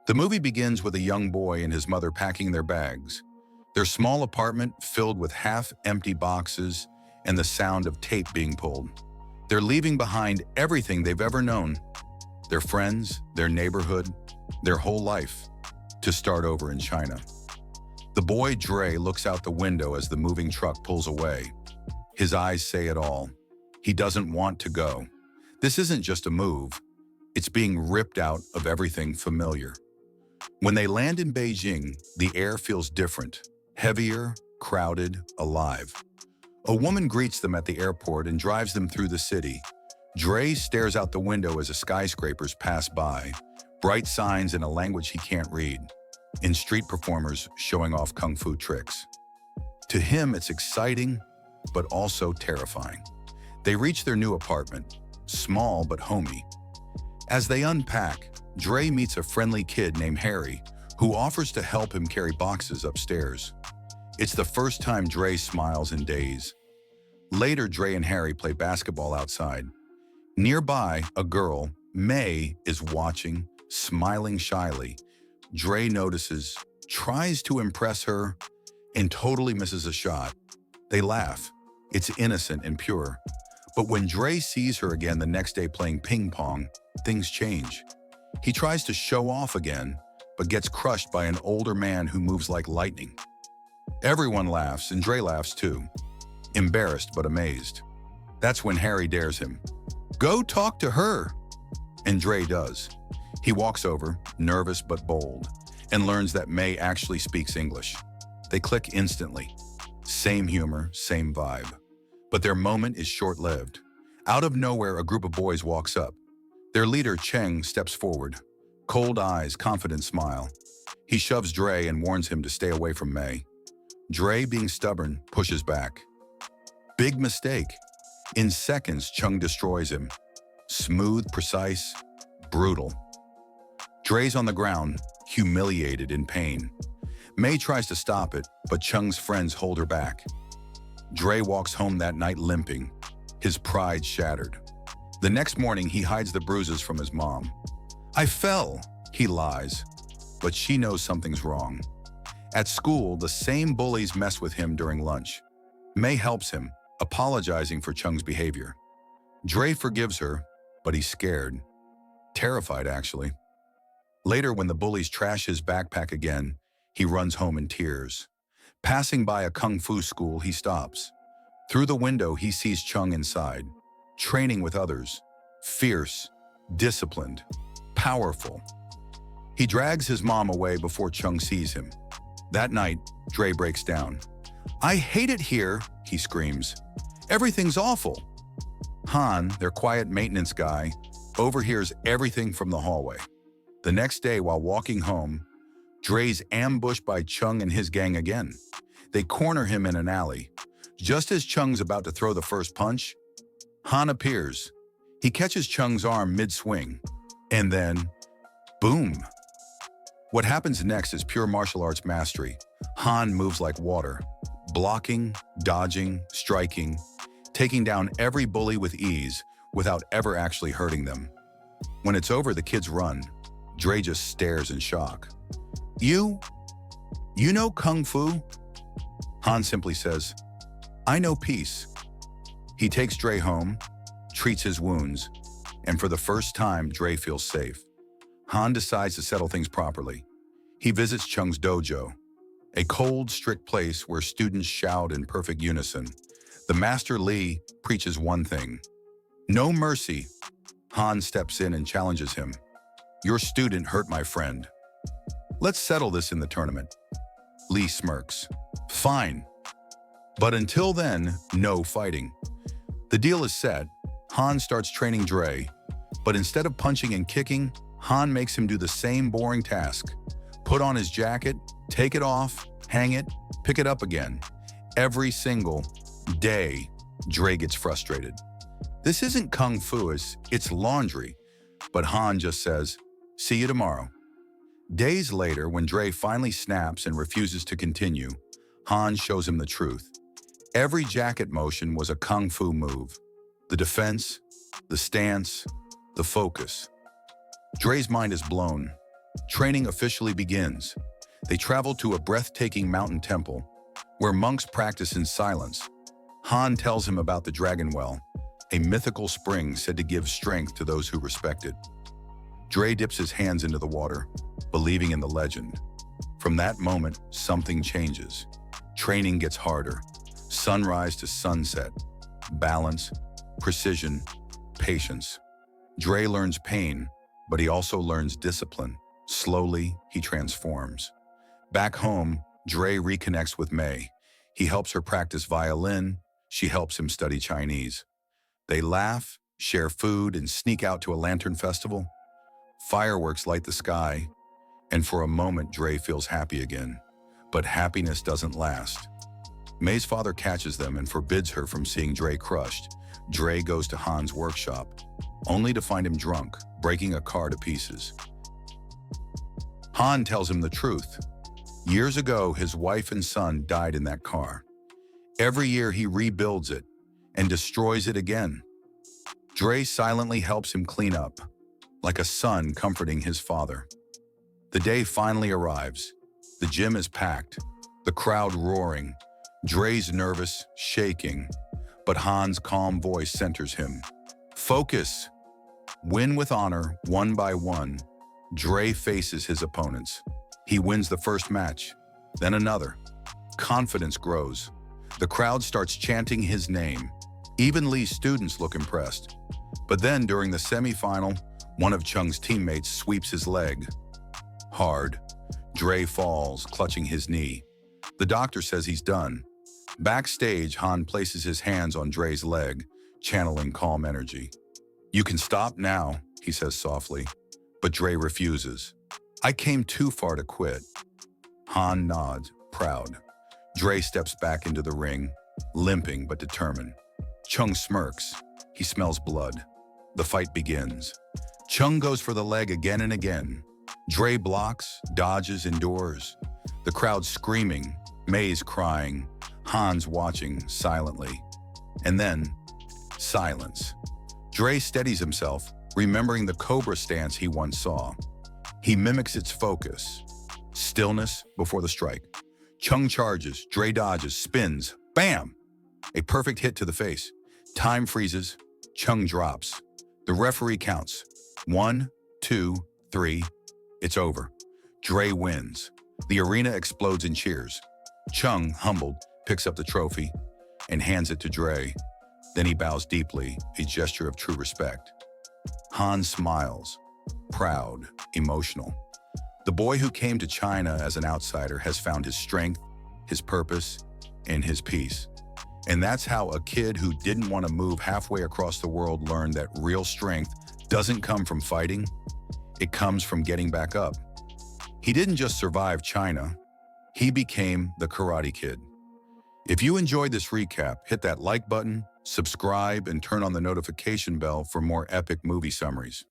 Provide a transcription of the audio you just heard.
The movie begins with a young boy and his mother packing their bags. Their small apartment filled with half-empty boxes and the sound of tape being pulled. They're leaving behind everything they've ever known, their friends, their neighborhood, their whole life, to start over in China. The boy Dre looks out the window as the moving truck pulls away. His eyes say it all. He doesn't want to go. This isn't just a move. It's being ripped out of everything familiar. When they land in Beijing, the air feels different, heavier, crowded, alive. A woman greets them at the airport and drives them through the city. Dre stares out the window as the skyscrapers pass by, bright signs in a language he can't read, and street performers showing off kung fu tricks. To him, it's exciting, but also terrifying. They reach their new apartment, small but homey. As they unpack, Dre meets a friendly kid named Harry, who offers to help him carry boxes upstairs. It's the first time Dre smiles in days. Later, Dre and Harry play basketball outside. Nearby, a girl, May, is watching, smiling shyly. Dre notices, tries to impress her, and totally misses a shot. They laugh. It's innocent and pure. But when Dre sees her again the next day playing ping pong, things change. He tries to show off again, but gets crushed by an older man who moves like lightning. Everyone laughs, and Dre laughs too, embarrassed but amazed. That's when Harry dares him. Go talk to her! And Dre does. He walks over, nervous but bold, and learns that May actually speaks English. They click instantly. Same humor, same vibe. But their moment is short-lived. Out of nowhere, a group of boys walks up. Their leader, Cheng, steps forward. Cold eyes, confident smile. He shoves Dre and warns him to stay away from May. Dre, being stubborn, pushes back. Big mistake. In seconds, Cheng destroys him. Smooth, precise, brutal. Dre's on the ground, humiliated, in pain. May tries to stop it, but Cheng's friends hold her back. Dre walks home that night limping, his pride shattered. The next morning, he hides the bruises from his mom. I fell, he lies, but she knows something's wrong. At school, the same bullies mess with him during lunch. May helps him, apologizing for Cheng's behavior. Dre forgives her, but he's scared. Terrified, actually. Later, when the bullies trash his backpack again, he runs home in tears. Passing by a kung fu school, he stops. Through the window, he sees Cheng inside, training with others, fierce, disciplined, powerful. He drags his mom away before Cheng sees him. That night, Dre breaks down. I hate it here, he screams. Everything's awful. Han, their quiet maintenance guy, overhears everything from the hallway. The next day, while walking home, Dre's ambushed by Cheng and his gang again. They corner him in an alley. Just as Cheng's about to throw the first punch, Han appears. He catches Cheng's arm mid-swing, and then, boom. What happens next is pure martial arts mastery. Han moves like water, blocking, dodging, striking, taking down every bully with ease without ever actually hurting them. When it's over, the kids run. Dre just stares in shock. You know Kung Fu? Han simply says, I know peace. He takes Dre home, treats his wounds, and for the first time, Dre feels safe. Han decides to settle things properly. He visits Cheng's dojo, a cold, strict place where students shout in perfect unison. The Master Li preaches one thing: no mercy. Han steps in and challenges him. Your student hurt my friend. Let's settle this in the tournament. Li smirks. Fine. But until then, no fighting. The deal is set. Han starts training Dre, but instead of punching and kicking, Han makes him do the same boring task. Put on his jacket, take it off, hang it, pick it up again. Every single day, Dre gets frustrated. This isn't Kung Fu, it's laundry. But Han just says, see you tomorrow. Days later, when Dre finally snaps and refuses to continue, Han shows him the truth. Every jacket motion was a Kung Fu move. The defense, the stance, the focus. Dre's mind is blown. Training officially begins. They travel to a breathtaking mountain temple where monks practice in silence. Han tells him about the Dragon Well, a mythical spring said to give strength to those who respect it. Dre dips his hands into the water, believing in the legend. From that moment, something changes. Training gets harder. Sunrise to sunset. Balance, precision, patience. Dre learns pain, but he also learns discipline. Slowly, he transforms. Back home, Dre reconnects with May. He helps her practice violin. She helps him study Chinese. They laugh, share food, and sneak out to a lantern festival. Fireworks light the sky, and for a moment, Dre feels happy again. But happiness doesn't last. May's father catches them and forbids her from seeing Dre crushed. Dre goes to Han's workshop, only to find him drunk, breaking a car to pieces. Han tells him the truth. Years ago, his wife and son died in that car. Every year, he rebuilds it and destroys it again. Dre silently helps him clean up, like a son comforting his father. The day finally arrives. The gym is packed, the crowd roaring. Dre's nervous, shaking, but Han's calm voice centers him. Focus. Win with honor, one by one. Dre faces his opponents. He wins the first match, then another. Confidence grows. The crowd starts chanting his name. Even Lee's students look impressed. But then, during the semifinal, one of Chung's teammates sweeps his leg. Hard. Dre falls, clutching his knee. The doctor says he's done. Backstage, Han places his hands on Dre's leg, channeling calm energy. "You can stop now," he says softly, but Dre refuses. "I came too far to quit." Han nods, proud. Dre steps back into the ring, limping but determined. Chung smirks. He smells blood. The fight begins. Chung goes for the leg again and again. Dre blocks, dodges, endures. The crowd screaming, May's crying, Han's watching silently. And then, silence. Dre steadies himself, remembering the cobra stance he once saw. He mimics its focus. Stillness before the strike. Chung charges, Dre dodges, spins, bam! A perfect hit to the face. Time freezes, Chung drops. The referee counts. 1, 2, 3. It's over. Dre wins. The arena explodes in cheers. Chung, humbled, picks up the trophy and hands it to Dre. Then he bows deeply, a gesture of true respect. Han smiles, proud, emotional. The boy who came to China as an outsider has found his strength, his purpose, and his peace. And that's how a kid who didn't want to move halfway across the world learned that real strength doesn't come from fighting, it comes from getting back up. He didn't just survive China, he became the Karate Kid. If you enjoyed this recap, hit that like button, subscribe, and turn on the notification bell for more epic movie summaries.